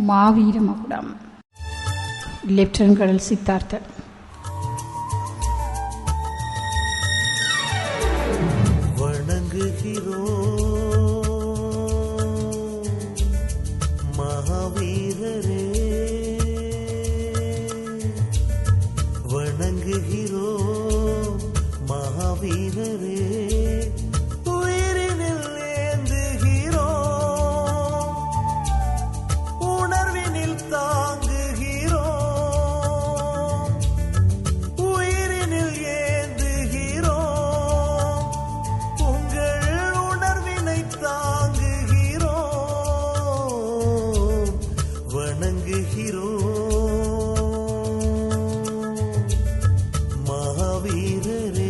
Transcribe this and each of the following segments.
மாவீர மகுடம். Lieutenant colonel Siddharthan. மகாவீரரே வணங்குகிறோ மகாவீரரே உயிரினில் ஏந்துகிறோ உணர்வினில் தாங்குகிறோ உயிரினில் ஏந்துகிறோ உங்கள் உணர்வினை தாங்குகிறோ வணங்குகிறோ மகாவீரரே.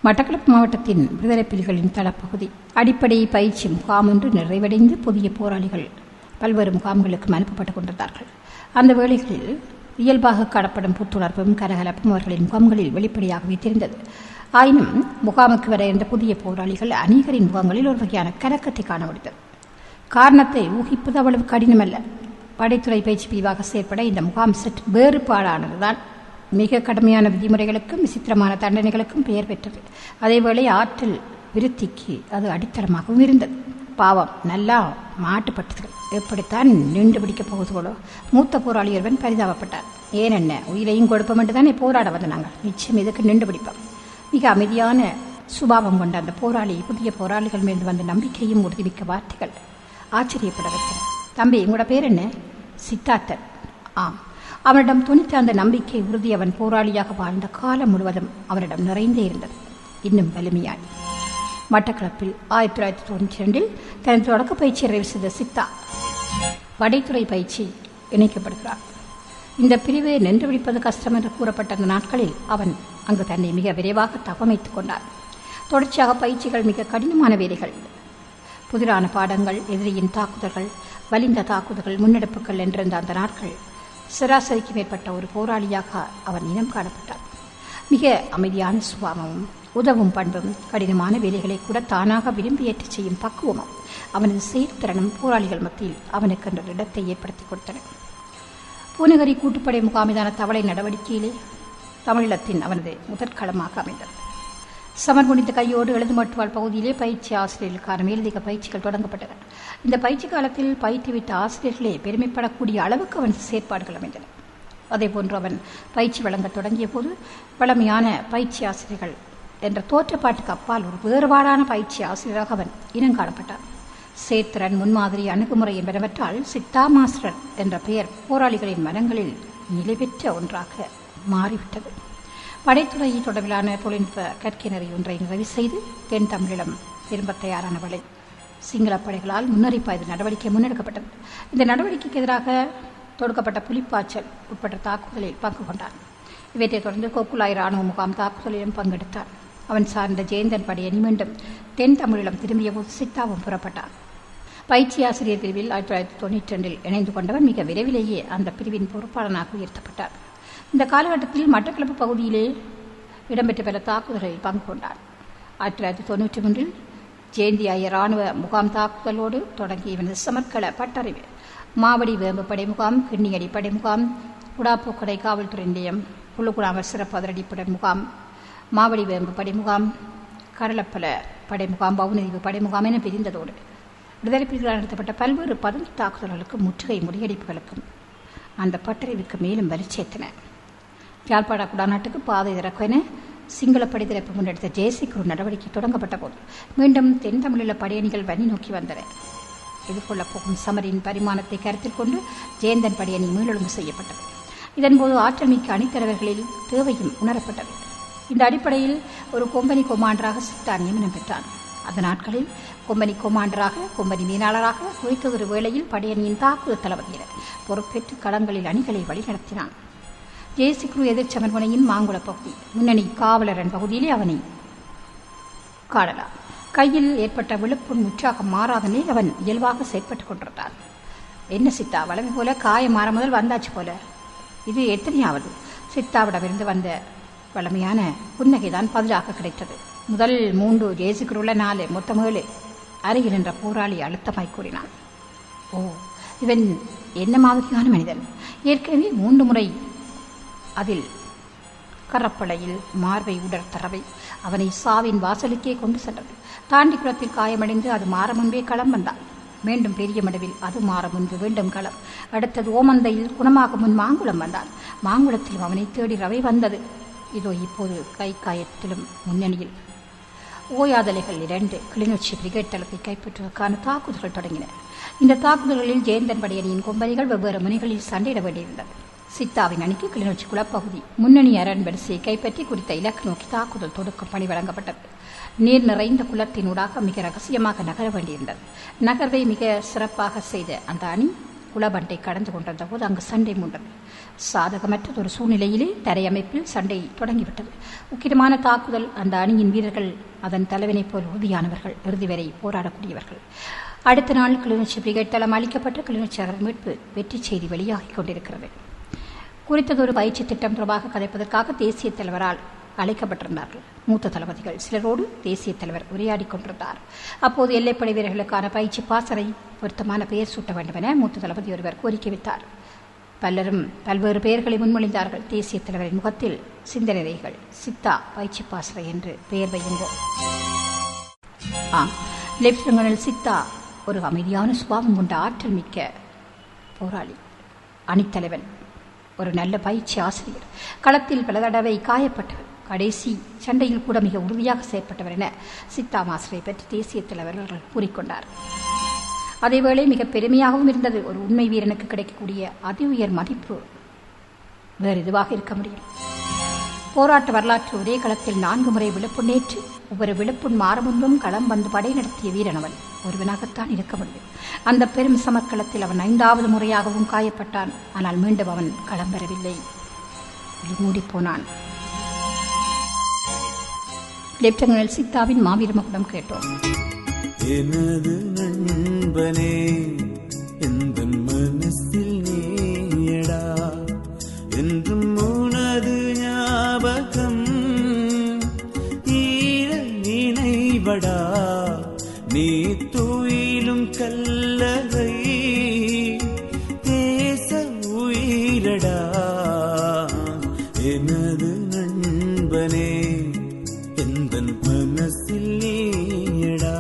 மட்டக்களப்பு மாவட்டத்தின் விடுதலை புலிகளின் தளப்பகுதி அடிப்படை பயிற்சி முகாம் ஒன்று நிறைவடைந்து புதிய போராளிகள் பல்வேறு முகாம்களுக்கு அனுப்பப்பட்டுக் கொண்டிருந்தார்கள். அந்த வேளைகளில் இயல்பாக காணப்படும் புத்துணர்வும் கரகலப்பும் அவர்களின் முகாம்களில் வெளிப்படையாகவே தெரிந்தது. ஆயினும் முகாமுக்கு வர இருந்த புதிய போராளிகள் அநேகரின் முகாம்களில் ஒரு வகையான கலக்கத்தை காண முடிந்தது. காரணத்தை ஊகிப்பது அவ்வளவு கடினமல்ல. படைத்துறை பயிற்சி பிரிவாக செயற்பட இந்த முகாம் சற்று வேறுபாடானதுதான். மிக கடுமையான விதிமுறைகளுக்கும் விசித்திரமான தண்டனைகளுக்கும் பெயர் பெற்றது. அதேவேளை ஆற்றல் விருத்திக்கு அது அடித்தளமாகவும் இருந்தது. பாவம், நல்லா மாட்டுப்பட்டது. எப்படித்தான் நின்று பிடிக்கப் போகுதுகளோ. மூத்த போராளி ஒருவன் பரிதாபப்பட்டார். ஏனென்ன உயிரையும் கொடுப்போம் என்றுதானே போராட வந்த நாங்கள், நிச்சயம் இதுக்கு நின்று பிடிப்போம். மிக அமைதியான சுபாவம் கொண்ட அந்த போராளி புதிய போராளிகள் மீது வந்த நம்பிக்கையும் உறுதிமிக்க வார்த்தைகள் ஆச்சரியப்பட வைத்தன. தம்பி, உங்களோட பேர் என்ன? சித்தார்த்தன். ஆம். அவனிடம் துணித்த அந்த நம்பிக்கை உறுதி அவன் போராளியாக வாழ்ந்த காலம் முழுவதும் அவனிடம் நிறைந்தே இருந்தது. இன்னும் வலிமையாய் மட்டக்களப்பில் 1992 தனது தொடக்க பயிற்சி நிறைவு செய்த சித்தா படைத்துறை பயிற்சி இணைக்கப்படுகிறார். இந்த பிரிவை நின்று பிடிப்பது கஷ்டம் என்று கூறப்பட்ட அந்த நாட்களில் அவன் அங்கு தன்னை மிக விரைவாக தகவமைத்துக் கொண்டார். தொடர்ச்சியாக பயிற்சிகள், மிக கடினமான வேலைகள், புதிரான பாடங்கள், எதிரியின் தாக்குதல்கள், வலிந்த தாக்குதல்கள், முன்னெடுப்புகள் என்றிருந்த அந்த நாட்கள் சராசரிக்கு மேற்பட்ட ஒரு போராளியாக அவன் இனம் காணப்பட்டார். மிக அமைதியான சுபாவமும் உதவும் பண்பும் கடினமான வேலைகளை கூட தானாக விரும்பி ஏற்று செய்யும் பக்குவமும் அவனது செயற்திறனும் போராளிகள் மத்தியில் அவனுக்கு என்ற இடத்தை ஏற்படுத்தி கொடுத்தன. பூநகரி கூட்டுப்படை முகாமிதான தவளை நடவடிக்கையிலே தமிழீழத்தின் அவனது முதற்களமாக அமைந்தது. சமர் முடிந்த கையோடு எழுதுமட்டுவாழ் பகுதியிலே பயிற்சி ஆசிரியர்களுக்கான மேலதிக பயிற்சிகள் தொடங்கப்பட்டன. இந்த பயிற்சி காலத்தில் பயிற்றுவித்த ஆசிரியர்களே பெருமைப்படக்கூடிய அளவுக்கு அவன் செயற்பாடுகள் அமைந்தன. அதேபோன்று அவன் பயிற்சி வழங்க தொடங்கிய போது பழமையான பயிற்சி ஆசிரியர்கள் என்ற தோற்றப்பாட்டுக்கு அப்பால் ஒரு வேறுபாடான பயிற்சி ஆசிரியராக அவன் இனம் காணப்பட்டான். சேர்த்திறன், முன்மாதிரி, அணுகுமுறை என்பனவற்றால் சித்தா மாஸ்டர் என்ற பெயர் போராளிகளின் மனங்களில் நிலை பெற்ற ஒன்றாக மாறிவிட்டது. படைத்துறை தொடர்பிலான தொழில்நுட்ப கற்கை நெறி ஒன்றை நிறைவு செய்து தென் தமிழீழம் திரும்ப தயாரான வேளை சிங்கள படைகளால் முன்னறிப்பாய்வு நடவடிக்கை முன்னெடுக்கப்பட்டது. இந்த நடவடிக்கைக்கு எதிராக தொடுக்கப்பட்ட புலிப்பாய்ச்சல் உட்பட்ட தாக்குதலில் பங்கு கொண்டான். இவற்றைத் தொடர்ந்து கொக்குலாய் இராணுவ முகாம் தாக்குதலிலும் பங்கெடுத்தான். அவன் சார்ந்த ஜெயந்தன் படையணி மீண்டும் தென் தமிழீழம் திரும்பிய போது சித்தாவும் புறப்பட்டான். பயிற்சி ஆசிரியர் பிரிவில் 1992 இணைந்து கொண்டவன் மிக விரைவிலேயே அந்த பிரிவின் பொறுப்பாளனாக உயர்த்தப்பட்டார். இந்த காலகட்டத்தில் மட்டக்களப்பு பகுதியிலே இடம்பெற்ற பல தாக்குதல்களில் பங்கு கொண்டான். 1993 ஜெயந்தி ஐயர் இராணுவ முகாம் தாக்குதலோடு தொடங்கிய இவனது சமர்க்கள பட்டறிவு மாவடி வேம்பு படை முகாம், கிண்ணியடி படை முகாம், குடாப்பூக்கடை காவல்துறை நிலையம், புள்ளுக்குடாமர் சிறப்பு அதிரடிப்படை முகாம், மாவடி வேம்பு படை முகாம், கரளப்பல படை முகாம், பவுனதீவு படை முகாம் என பிரிந்ததோடு விடுதலை புலிகளால் நடத்தப்பட்ட பல்வேறு பதுங்கு தாக்குதல்களுக்கும் முற்றுகை முறியடிப்புகளுக்கும் அந்த பட்டறிவுக்கு மேலும் வலிச்சேர்த்தன. யாழ்ப்பாண குடாநாட்டுக்கு பாதை திறக்கென சிங்கள படை திறப்பு முன்னெடுத்த ஜெயசிக்குரு நடவடிக்கை தொடங்கப்பட்ட போது மீண்டும் தென் தமிழீழ படையணிகள் வன்னி நோக்கி வந்தன. எதிர்கொள்ளப் போகும் சமரின் பரிமாணத்தை கருத்தில் கொண்டு ஜெயந்தன் படையணி மீளொழுங்கு செய்யப்பட்டது. இதன்போது ஆற்றல் மிக்க அணித்தலைவர்களில் தேவையும் உணரப்பட்டது. இந்த அடிப்படையில் ஒரு கொம்பனி கொமாண்டராக சித்தா நியமனம் பெற்றான். அந்த நாட்களில் கொம்பனி கொமாண்டராக, கொம்பனி மீனாளராக குறித்ததொரு வேளையில் படையணியின் தாக்குதல் தளபதியினர் பொறுப்பேற்று களங்களில் அணிகளை வழிநடத்தினான். ஜெயசிக்குரு எதிர்ச்சமர்முனையின் மாங்குள பகுதி முன்னணி காவலரன் பகுதியிலே அவனை காணலாம். கையில் ஏற்பட்ட விழுப்புண் முற்றாக மாறாத நிலையில் அவன் இயல்பாக செயற்பட்டுக் கொண்டிருந்தான். என்ன சித்தா, வளமை போல காயம் மாற முதல் வந்தாச்சு போல. இது எத்தனையாவது? சித்தாவிடமிருந்து வந்த வளமையான புன்னகைதான் பதிலாக கிடைத்தது. முதல் 3 ஜேசுக்குள்ள 4 மொத்தம் 7 அருகில் நின்ற போராளி அழுத்தமாய் கூறினான். ஓ, இவன் என்ன மாதிரியான மனிதன்? ஏற்கனவே 3 முறை அதில் கரப்பளையில் மார்பை உடற் தரவை அவனை சாவின் வாசலுக்கே கொண்டு சென்றது. தாண்டி குளத்தில் காயமடைந்து அது மாற முன்பே களம் வந்தான். மீண்டும் பெரிய மடுவில் அது மாற முன்பு வேண்டும் களம். அடுத்தது ஓமந்தையில் குணமாக முன் மாங்குளம் வந்தான். மாங்குளத்திலும் அவனை தேடி ரவை வந்தது. இதோ இப்போது கை காயத்திலும் முன்னணியில். ஓயாதலைகள் 2 கிளிநொச்சி பிரிகேட் தளத்தை கைப்பற்றுவதற்கான தாக்குதல்கள் தொடங்கின. இந்த தாக்குதல்களில் ஜெயந்தன் படையணியின் கொம்பனிகள் வெவ்வேறு முனைகளில் சண்டையிட வேண்டியிருந்தது. சித்தாவின் அணிக்கு கிளிநொச்சி குளப்பகுதி முன்னணி அரண் வரிசையை கைப்பற்றி குறித்த இலக்கு நோக்கி தாக்குதல் தொடுக்கும் பணி வழங்கப்பட்டது. நீர் நிறைந்த குளத்தினூடாக மிக ரகசியமாக நகர வேண்டியிருந்தது. நகர்வை மிக சிறப்பாக செய்த அந்த அணி குளபண்டை கடந்து கொண்டிருந்த போது அங்கு சண்டை மூண்டது. சாதகமற்றது ஒரு சூழ்நிலையிலே தரையமைப்பில் சண்டை தொடங்கிவிட்டது. முக்கியமான தாக்குதல். அந்த அணியின் வீரர்கள் அதன் தலைவனைப் போல் உறுதியானவர்கள், இறுதி வரை போராடக்கூடியவர்கள். அடுத்த நாள் கிளிநொச்சி பிரிகேட் தளம் அளிக்கப்பட்டு கிளிநொச்சி நகர் மீட்பு வெற்றி செய்தி வெளியாகிக் கொண்டிருக்கிறது. குறித்ததொரு பயிற்சி திட்டம் தொடர்பாக கதைப்பதற்காக தேசிய தலைவரால் அழைக்கப்பட்டிருந்தார்கள். மூத்த தளபதிகள் சிலரோடு தேசிய தலைவர் உரையாடிக் கொண்டிருந்தார். அப்போது எல்லைப்படை வீரர்களுக்கான பயிற்சி பாசறை பொருத்தமான பெயர் சூட்ட வேண்டும் என மூத்த தளபதி ஒருவர் கோரிக்கை வைத்தார். பலரும் பல்வேறு பெயர்களை முன்மொழிந்தார்கள். தேசிய தலைவரின் முகத்தில் சிந்தனைகள். சித்தா பயிற்சி பாசறை என்று பெயர் வையுங்கோ. லெப்டினன்ட் சித்தா ஒரு அமைதியான சுபாவம் கொண்ட ஆற்றல் மிக்க போராளி, அணித்தலைவன், ஒரு நல்ல பயிற்சி ஆசிரியர், களத்தில் பல தடவை காயப்பட்டவர், கடைசி சண்டையில் கூட மிக உறுதியாக செயற்பட்டவர் என சித்தா மாஸ்டரை பற்றி தேசிய தலைவர்கள் கூறிக்கொண்டார். அதேவேளை மிக பெருமையாகவும் இருந்தது. ஒரு உண்மை வீரனுக்கு கிடைக்கக்கூடிய அதி உயர் மதிப்பு வேறு எதுவாக இருக்க முடியும்? போராட்ட வரலாற்று ஒரே களத்தில் 4 முறை விழுப்புண் நேற்று ஒவ்வொரு விழுப்புண் மாறமுன்பும் களம் வந்து படை நடத்திய வீரனவன் ஒருவனாகத்தான் இருக்க முடியும். அந்த பெரும் சமக்களத்தில் அவன் 5வது முறையாகவும் காயப்பட்டான். ஆனால் மீண்டும் அவன் களம் பெறவில்லை, மூடிப்போனான். லெப்டினன்ட் சித்தாவின் மாவீர மகுடம் கேட்டோம். எனது நண்பனே, எந்த மனசில் நீயடா, என்றும் உனது ஞாபகம் ஈர நினைவடா, நீ துயிலும் கல்லறை தேச உயிரடா. எனது நண்பனே, எந்த மனசில் நீயடா.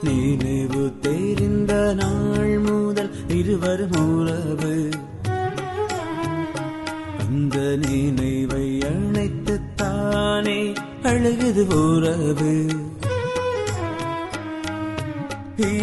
நினைவு தெரிந்த நாள் முதல் இருவரும் உறவு, அந்த நினைவை அணைத்துத்தானே அழுகுது உறவு.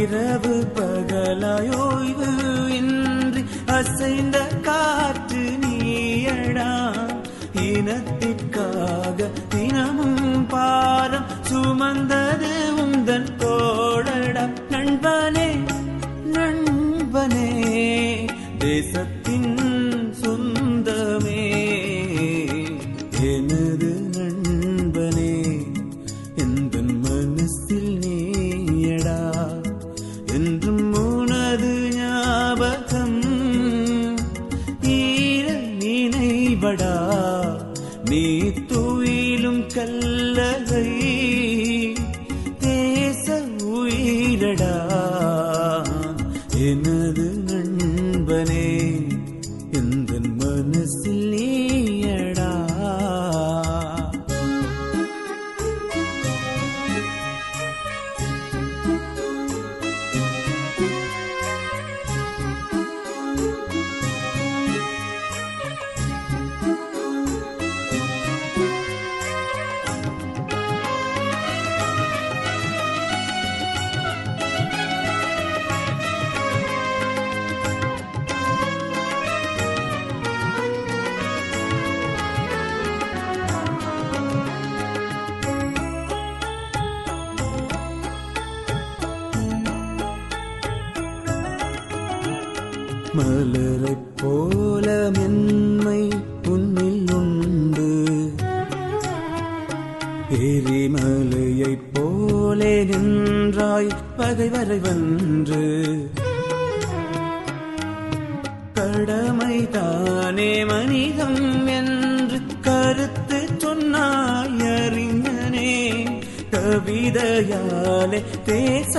இரவு பகலாயோய்வு இன்றி அசைந்த காற்று நீயடா, இனத்திற்காக தினமும் பாரம் சுமந்தது உந்தன் தோழடா. நண்பனே நண்பனே, தேசத்தின் சொந்தமே, எனது நண்பனே, எந்த மனசில் நீயடா, என்றும் உனது ஞாபகம் ஈர நினைவடா, நீ துயிலும் கல்லறை மலரைப் போல மென்மை உன்னில் உண்டு, எரிமலையைப் போலே நின்றாய் பகைவரை வென்று. கடமைதானே மனிதம் என்று கருத்து சொன்னாய் அறிஞனே, கவிதையாலே தேச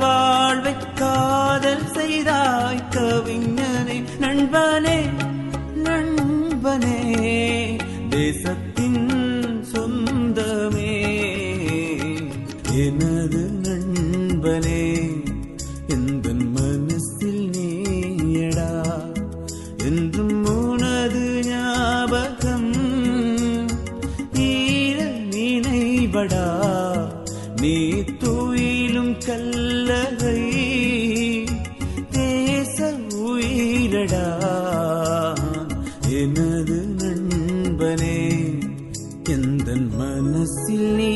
வாழ்வை காதல் செய்தாய் கவிஞனே. நண்பனே நண்பனே தேசத்தின் சொந்தமே, எனது நண்பனே எந்தன் மனசில் நீயடா, என்றும் உனது ஞாபகம் ஈர நினைவடா. நீ துயிலும் கல்லறை தேச உயிரடா, எனது நண்பனே எந்தன் மனசில் நீ